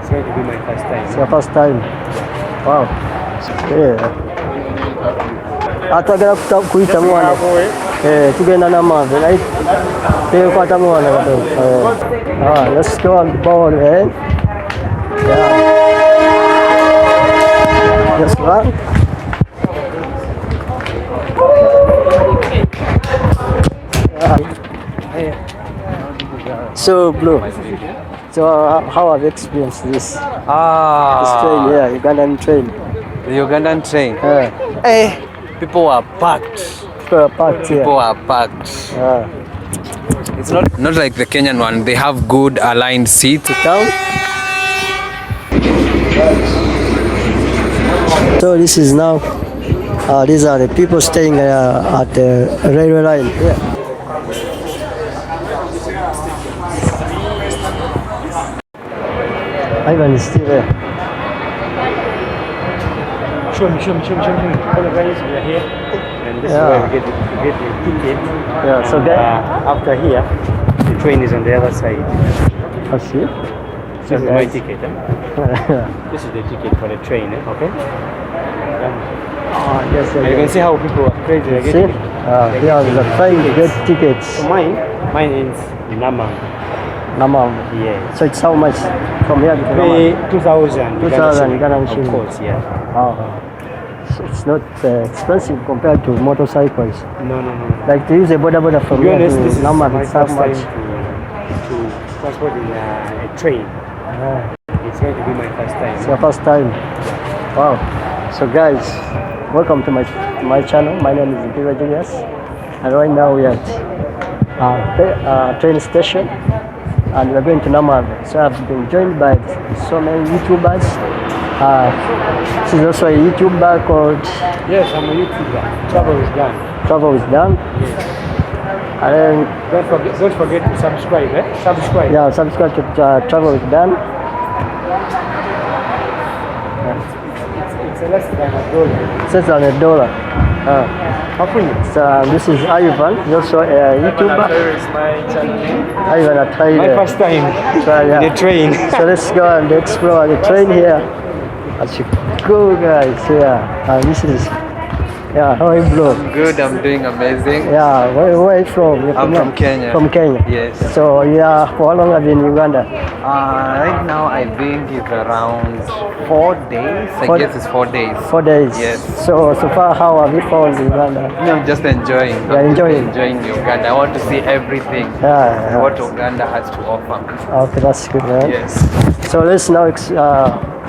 It's going to be my first time. It's your first time. Wow. Yeah. Atagala kuita mwana. Tugenda n'amave. Right? Kwata mwana kato. Let's go on the ball, man. Yeah. Let's go. So, Blue. So, how have you experienced this? This train, yeah, Ugandan train. The Ugandan train. People are packed. People are packed. It's not like the Kenyan one. They have good aligned seats. So this is now. These are the people staying at the railway line. Yeah. Ivan is still there. Show me. Hello guys, we are here. And this is where we get the ticket. Yeah, so after here, the train is on the other side. I see. This is my ticket. This is the ticket for the train, okay? Yes, And you can see how people are crazy. They're getting yeah, the train to get tickets. So mine is Namang. Namam. Yeah. So it's how much from here to Pay Namam? 2,000. 2,000 Uganda Of course, yeah. So it's not expensive compared to motorcycles. No. Like to use a boda from here to This is Namam, my it's how first much? time to transport in a train. It's going to be my first time. It's your first time. Wow. So guys, welcome to my channel. My name is Julius, and right now we are at train station, and we're going to Namam. So I've been joined by so many YouTubers. This is also a YouTuber called... Yes, I'm a YouTuber. Travel is done. Travel is done. Yes. And then... Don't forget to subscribe, Subscribe. Yeah, subscribe to Travel is done. It's less than $1. It's less than $1. So this is Ivan, he's also a YouTuber. Is my channel. Ivan, I tried My first time in the train. So let's go and explore the train here. As you go, guys. Yeah, this is. Yeah, how are you, bro? Good, I'm doing amazing. Yeah, where are you from? I'm from Kenya. From Kenya? Yes. So, yeah, for how long have you been in Uganda? Right now, I think it's around 4 days. I guess it's 4 days. 4 days? Yes. So far, how have you found Uganda? I'm just enjoying. You're enjoying? Enjoying Uganda. I want to see everything. Yeah. What Uganda has to offer. Okay, that's good, man. Yes. So let's now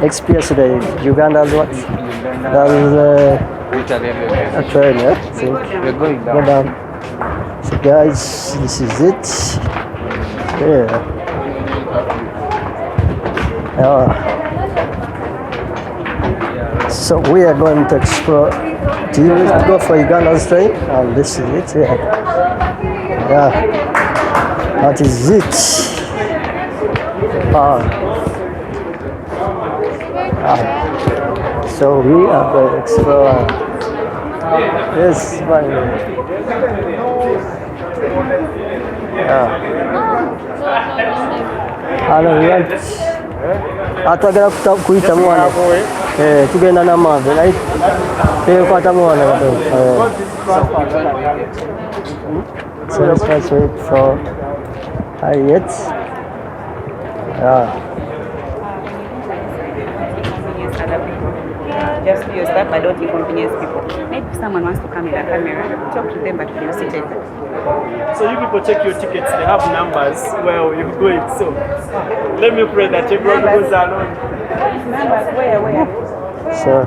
experience the Uganda's what? That is a train, yeah? So we're going down. Go down. So guys, this is it. Yeah. So we are going to explore. Do you go for Uganda'S train? And this is it. Yeah. That is it. So we are going to explore this one. Atagala kuita mwana. Tugenda n'amave. Right? Kwata mwana kato. So let's just wait for Harriet. Just do your stuff, but don't inconvenience people. Maybe if someone wants to come with a camera, talk to them, but you're seated. So you people check your tickets, they have numbers where you're going. So let me pray that everyone goes along. Numbers, where? So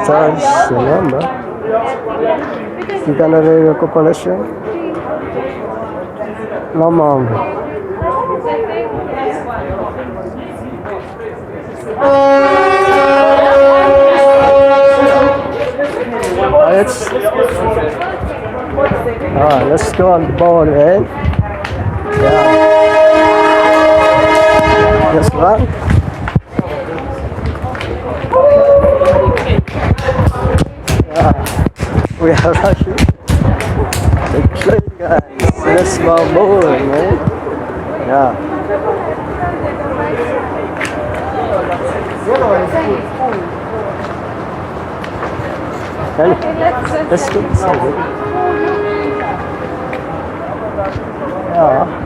that's the number. Uganda Railway Corporation. Namam. Let's go on the board, man. Yeah. Let's run. We are rushing. The train That's my boy, man. Yeah. Let's go inside. Yeah.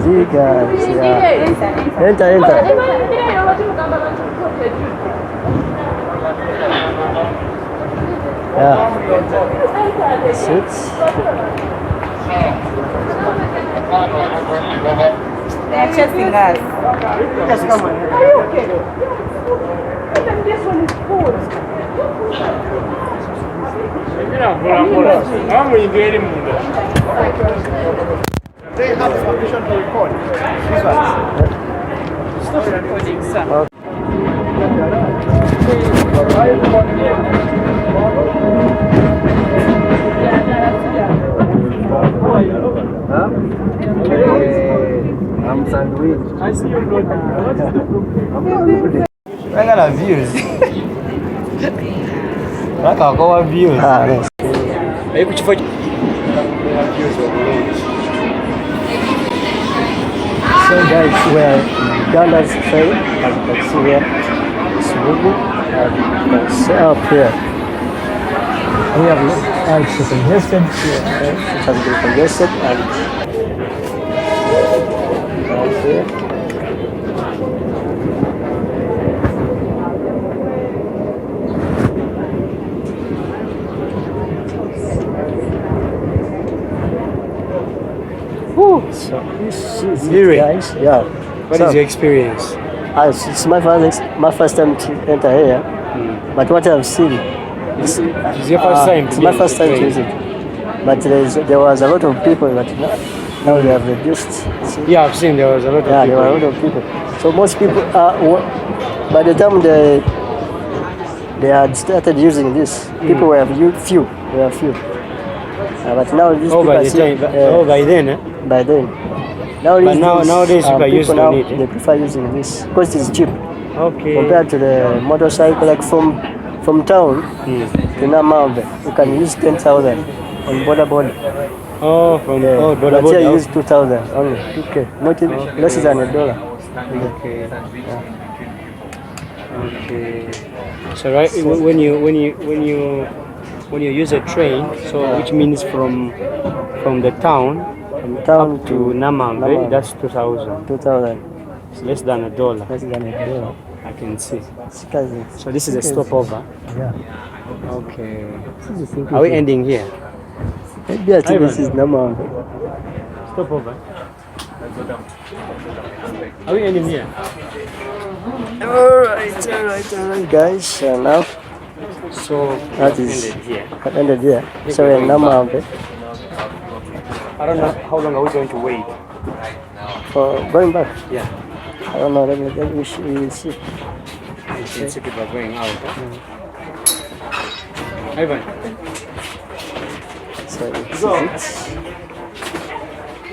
These guys, yeah. Enter. Yeah. Sits. They are chasing us. Just come on. Are you okay? Even this one is full. They have permission to record. This one. Stop recording, sir. I'm sandwich. I see your blood. I got a views. I got our views. Ah, nice. Are you could find So guys, we're Uganda'S train, as you can see here. It's moving and you can see up here. We have it's congested here. It has been congested and right here. So this is it, Really? guys. Yeah. What is your experience? It's my first time to enter here, but what I've seen, It's your first time. it's my first time to visit. But there was a lot of people, but now they have reduced. See? Yeah, I've seen there was a lot of Yeah, people. there were a lot of people. So most people, by the time they had started using this, people were few. But now these Oh, people by are the still, time. By then, eh? by then. But nowadays people are used to now, it, eh? they prefer using this because it's cheap Okay. compared to the motorcycle. Like from town to Namambe, you can use 10,000 on border. Oh, from But here you use 2,000 only. 2K, not even less than $1. Okay. Okay. So right when you use a train, so which means from the town Town to Namambe, that's 2,000. 2,000, It's less than $1. less than $1. I can see. It's crazy. So this is a stopover. Yeah. Okay. This is Are we ending here? Maybe I think this is Namambe. Stopover. Are we ending here? Alright, guys. And now So that we is ended here. ended here. So we're in Namambe I don't know how long are we going to wait. for going back. Yeah. I don't know. Let me we will see. You can see people are going out. Huh? Ivan. So this is it.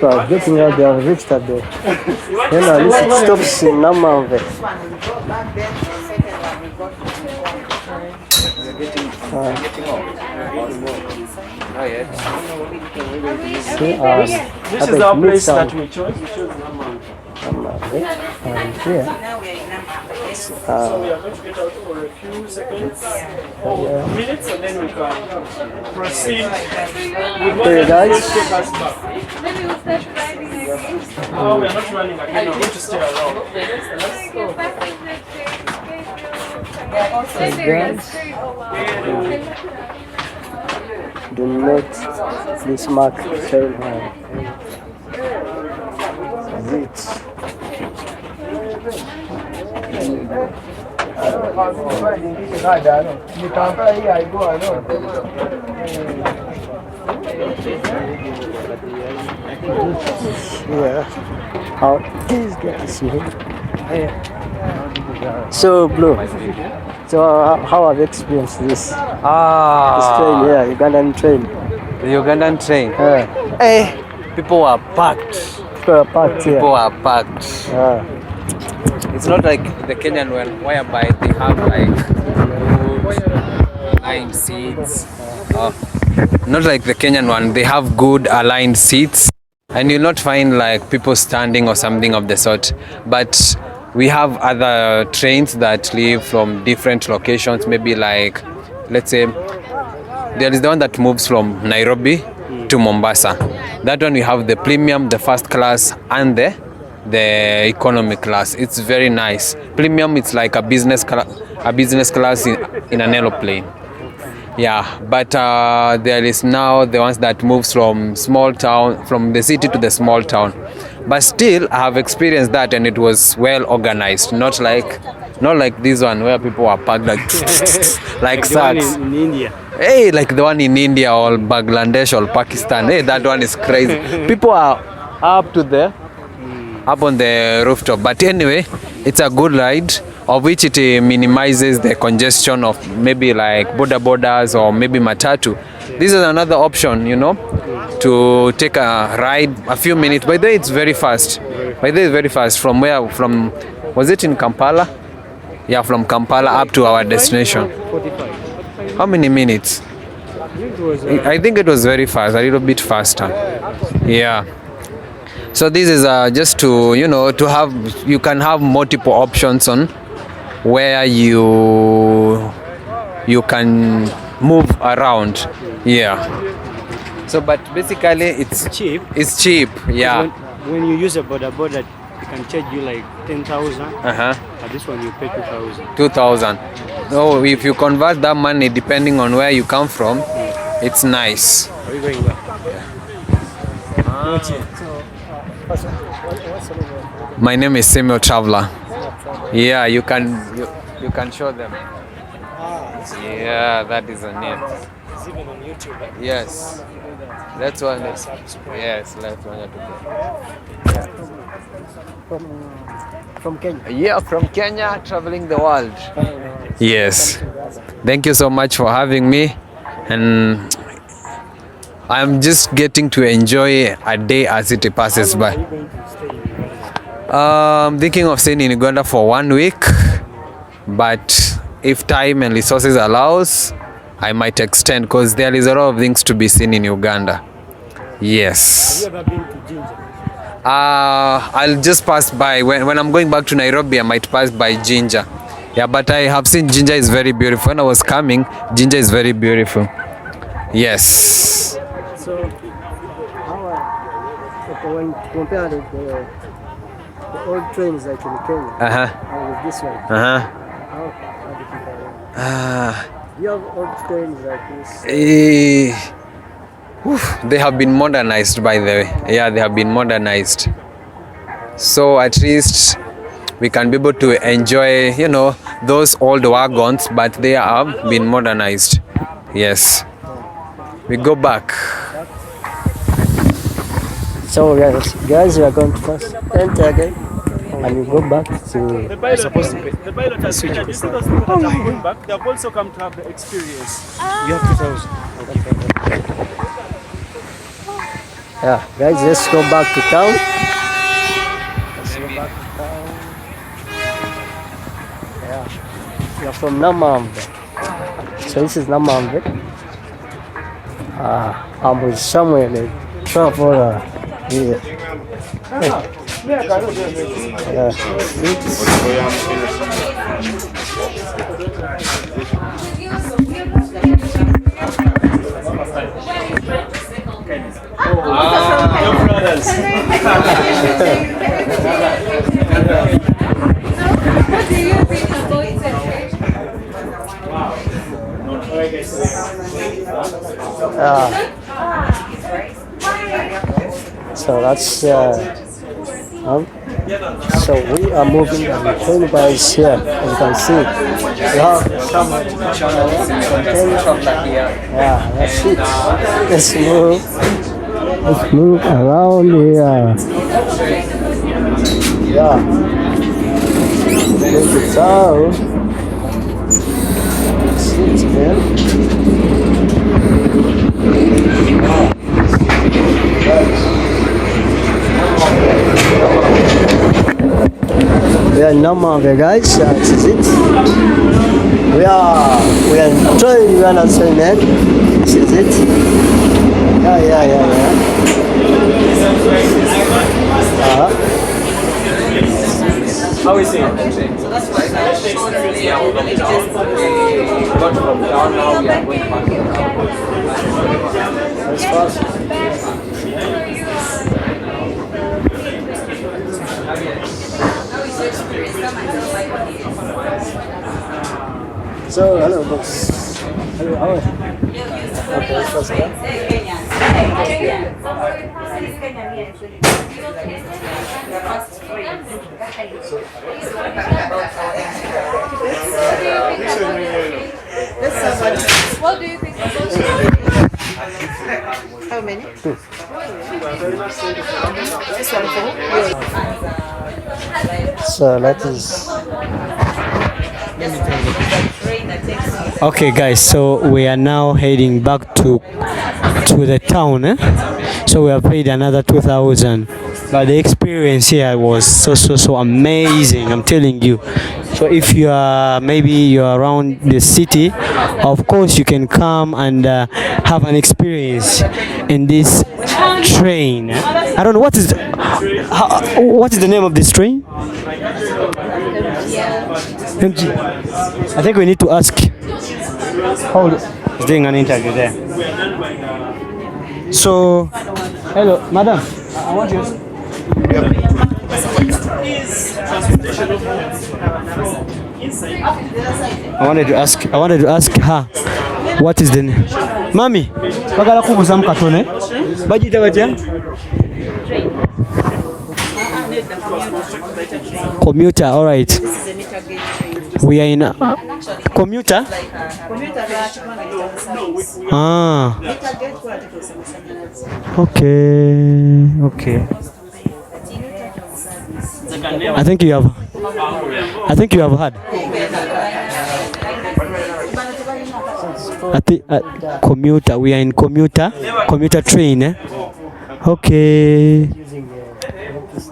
So getting out there, I've reached that there. Then this stops in Namambe. Not yet. This is our place that we chose. We chose Namambe. And here, Now we are in Namambe. So we are going to get out for a few seconds or minutes, and then we can proceed with what Hey, is guys. going to take us back. Oh, we are not running again. We're going to stay around. do not please mark train home. It. Yeah, how these guys here. So Blue, so how have you experienced this train? Yeah, Ugandan train. The Ugandan train. People are packed. People are packed here. People are packed. It's not like the Kenyan one, whereby they have like food, aligned seats. Not like the Kenyan one. They have good aligned seats, and you'll not find like people standing or something of the sort. But we have other trains that leave from different locations. Maybe like, let's say, there is the one that moves from Nairobi to Mombasa. That one we have the premium, the first class, and the economy class. It's very nice. Premium, it's like a business class in an aeroplane. Yeah, but there is now the ones that moves from small town, from the city to the small town. But still, I have experienced that, and it was well organized. Not like this one where people are packed like like the one sacks. in India. Hey, like the one in India or Bangladesh or Pakistan. Hey, that one is crazy. People are up on the rooftop. But anyway, it's a good ride, of which it minimizes the congestion of maybe like boda bodas or maybe matatu. This is another option, to take a ride a few minutes. By the way, it's very fast. From where? From, was it in Kampala? Yeah, from Kampala up to our destination. 45. How many minutes? I think it was very fast, a little bit faster. Yeah. So this is just to, to have, you can have multiple options on where you can move around. Yeah. So, but basically it's Cheap. It's cheap. Yeah. When you use a boda, it can charge you like 10,000. Uh-huh. But this one you pay 2,000. 2,000. So if you convert that money depending on where you come from, it's nice. Are you going back? My name is Samuel Traveler. Yeah, you can show them. Yeah, that is on it. It's even on YouTube. Eh? Yes. That's one. Yes, that's one. From Kenya. Yeah, from Kenya, traveling the world. Yes. Thank you so much for having me, and I'm just getting to enjoy a day as it passes by. Are you going to stay in Uganda? I'm thinking of staying in Uganda for 1 week, but if time and resources allows, I might extend, because there is a lot of things to be seen in Uganda. Yes. Have you ever been to Ginger? I'll just pass by. When I'm going back to Nairobi, I might pass by Ginger. Yeah, but I have seen Ginger is very beautiful. When I was coming, Ginger is very beautiful. Yes. So, when compared to the old trains like in Kenya, Uh-huh. and with this one, Uh-huh. how do you compare them? Ah. Do you have old trains like this? They have been modernized, by the way. Yeah, they have been modernized. So at least we can be able to enjoy, those old wagons, but they have been modernized. Yes. We go back. So guys, we are going to first enter again, and we go back to. The pilot has said that those people that are going back, they have also come to have the experience. You have 2,000. Yeah, guys, let's go back to town. Let's go back to town. Yeah, we are from Namambe. So this is Namambe. I'm with someone, the traveler here. Yeah. Your brothers. So that's so we are moving and the train bar is here, as you can see. We have some yeah, that's it. Let's move around here. Yeah. Take it down. That's it, man. are in Namave, guys. This is it. We are trying Uganda'S train, man. This is it. Yeah. How is it? That's fast. So, hello, boss. Hello, how are you? Okay, first one. What do you think? How many? Two. This one for So, let us. Okay, guys, so we are now heading back to the town. So we have paid another 2,000, but the experience here was so amazing, I'm telling you. So if you are around the city, of course you can come and have an experience in this train. I don't know what is the name of this train. MG. I think we need to ask. Hold it. He's doing an interview there. So, hello, madam. I want you. I wanted to ask her what is the name. Mami, bagala kubuza mukatone. Bajita batya? Commuter, all right. We are in commuter. Ah. Okay. I think you have heard. Commuter. We are in commuter train. Okay.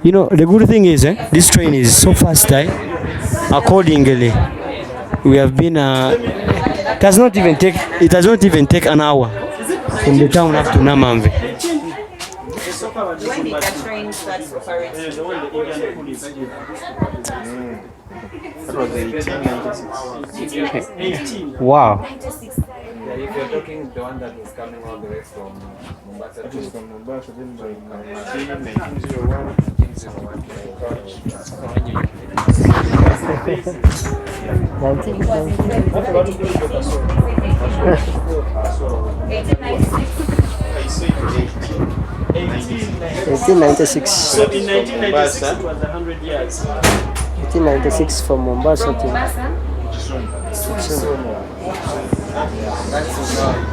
You know, the good thing is, this train is so fast, accordingly. We have been, it does not even take an hour from the town up to Namamve. when did the train start operating? That was 1896. Wow. Yeah, if you're talking the one that was coming all the way from Mombasa to From Mombasa, then by 1896. So in 1996 it was 100 years. 1896 from Mombasa to that's the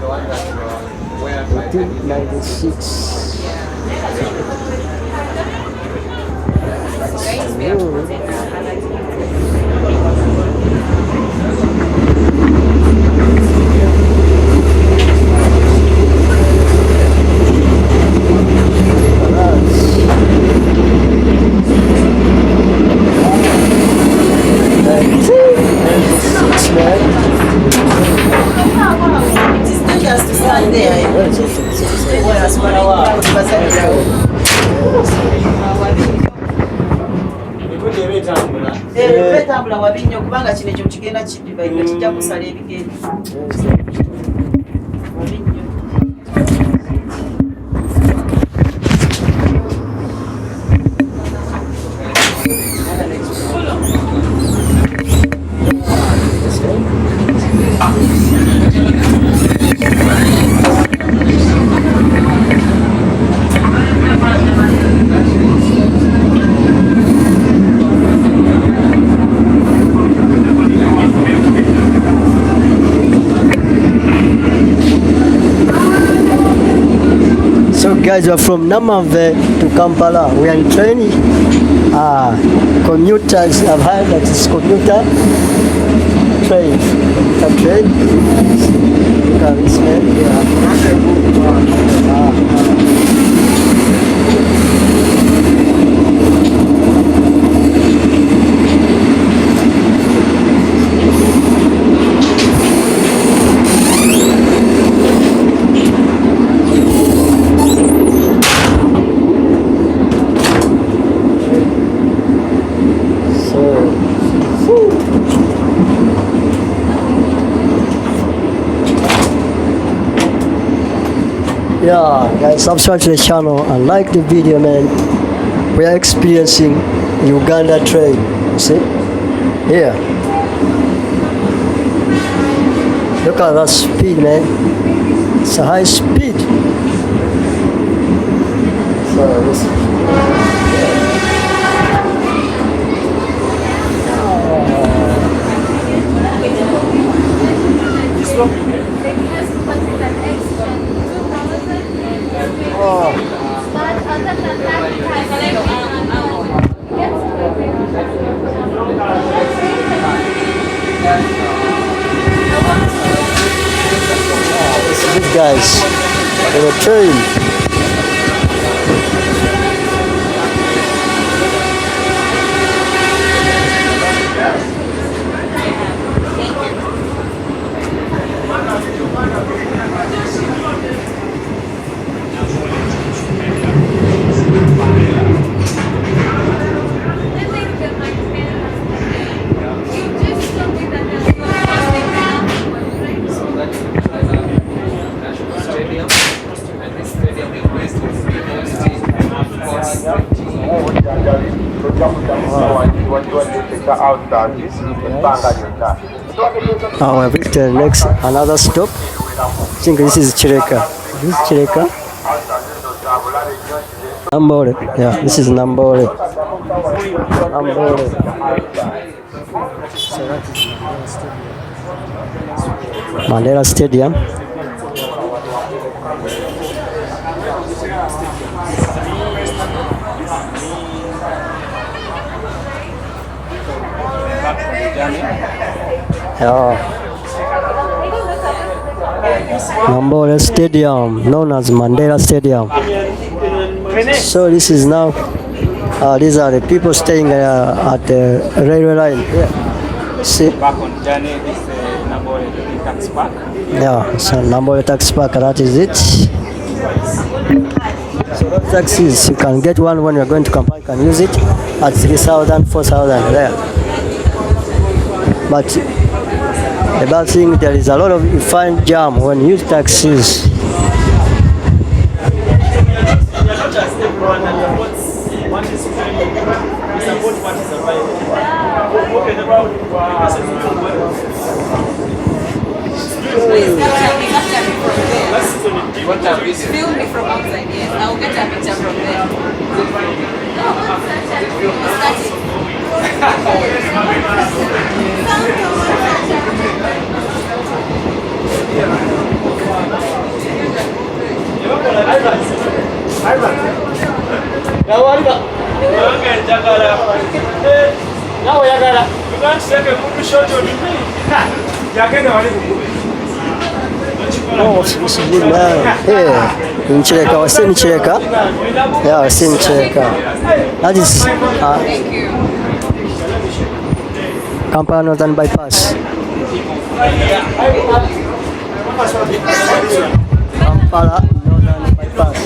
one that where 1896. Tambula wabinyo kubanga kino ekyo kigenda kiddiba nga kijja kusala ebigenda. Guys, we are from Namave to Kampala. We are in training. Commuters, I've heard that it's commuter train. Look at this man. Yeah, guys, subscribe to the channel and like the video, man. We are experiencing Uganda train. See? Here. Look at that speed, man. It's a high speed. So this. These guys in a train. We have reached the next another stop. I think this is Chireka. This is Chireka. Nambole. Yeah, this is Nambole. Nambole. So that is Mandela Stadium. Yeah. Nambole Stadium, known as Mandela Stadium. So this is now, these are the people staying at the railway line. Yeah. See? Back on journey, this Nambole tax park. Yeah, so Nambole tax park, that is it. So those taxis, you can get one when you're going to Kampala, you can use it at 3,000, 4,000 there. But the bad thing, there is a lot of, you find jam when you use taxis. Film me from outside, yes. I'll get a picture from there. Oh, this is good, man. Here, in Chireka, we're still in Chireka. Yeah, we're still in Chireka. That is Kampala Northern Bypass. Kampala Northern Bypass.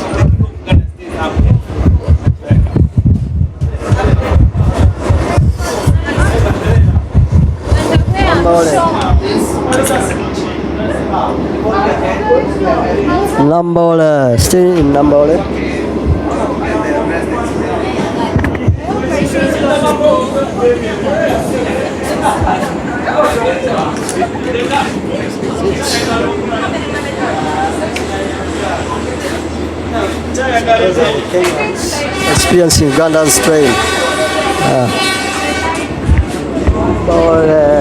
Nambole, still in Nambole. Experiencing Uganda'S train. Nambole.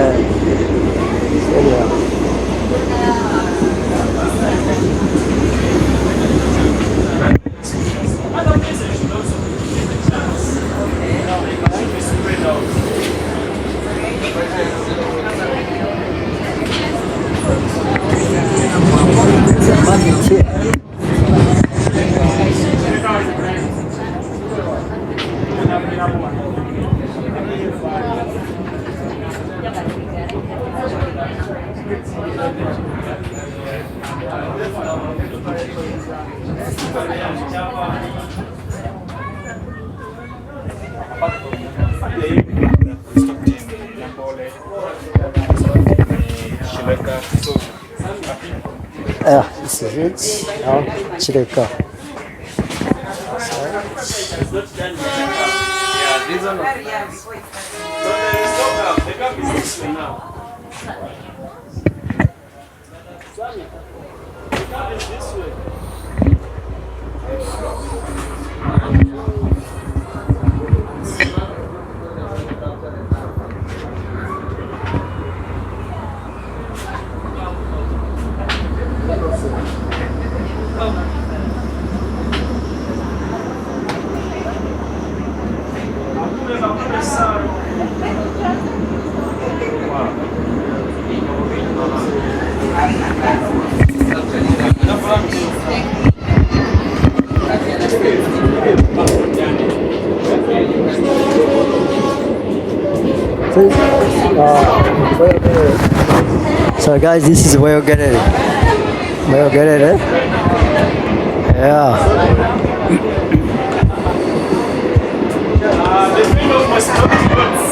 This is it. Now, chileka. It's not done yet. Yeah, this one. So there is no gap. The gap is this way now. Sammy, the gap is this way. So guys, this is where you get it. Where you get it, eh? Yeah. The dream of my students.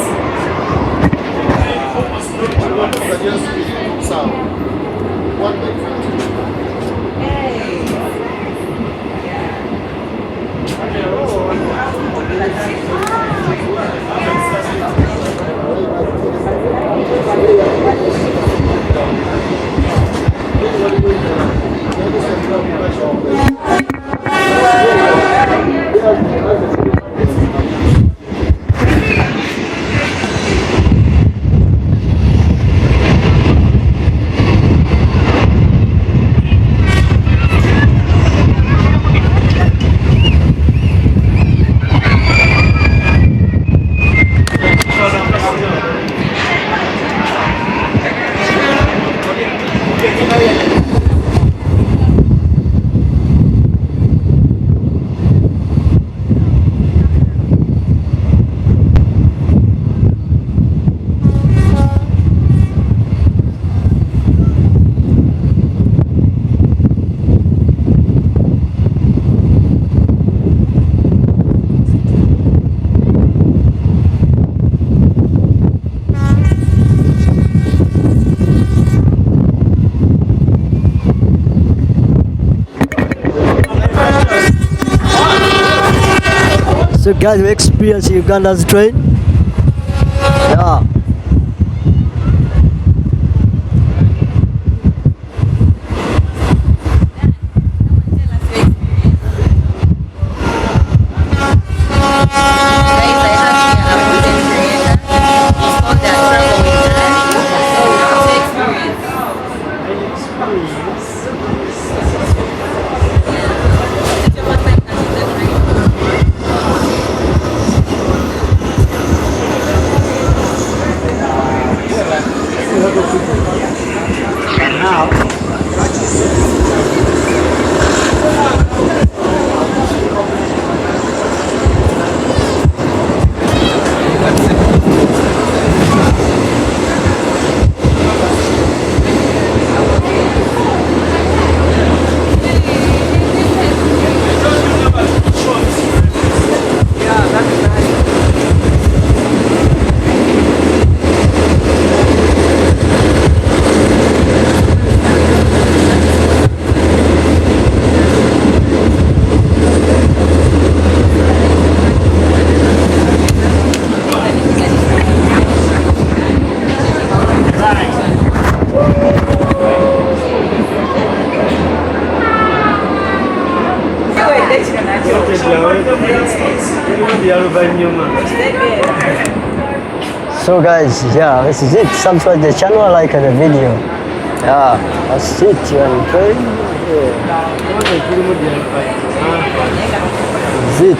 So guys, we experience Uganda's train. Yeah. So guys, yeah, this is it. Subscribe the channel, like the video. Yeah, that's it. You're on train. That's it.